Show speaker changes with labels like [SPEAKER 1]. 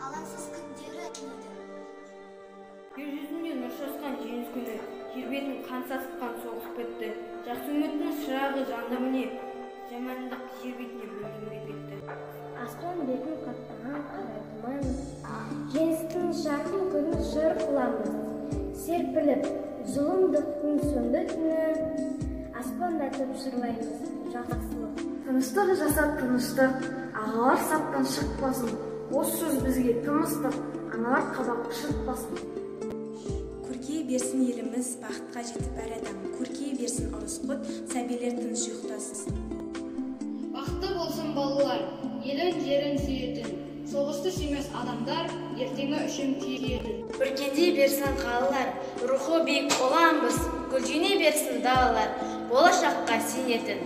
[SPEAKER 1] алаңсыз күндері өтеді.
[SPEAKER 2] Жер жүзінде нұр шашқан жеңіс күні, жер бетін қан сасытқан соғыс бітті. Жақсы үміттің шырағы жанды міне, жамандық жер бетіне бөлінбей кетті.
[SPEAKER 3] Аспан бетін қаптаған қара тұман, жеңістің жарқын күнін жыр қыламыз. Серпіліп, зұлымдықтың сөнді түні, аспандатып жырлаймыз жақсылық.
[SPEAKER 4] Тыныштық жасап тыныштық, ағалар саптан шықпасын. Осы сөз бізге тымыстық, аналар қабақ шытпасын.
[SPEAKER 5] Көркейе берсін еліміз, бақытқа жетіп әр адам. Көркейе берсін ұрыс құт, сәбилер тыныш ұйықтасын.
[SPEAKER 6] Бақытты болсын балалар, елін жерін сүйетін. Соғысты сүймес адамдар, ертеңі үшін күйетін.
[SPEAKER 7] Өркендей берсін қалалар, рухы биік боламыз. Гүлдене берсін далалар, болашаққа сенетін.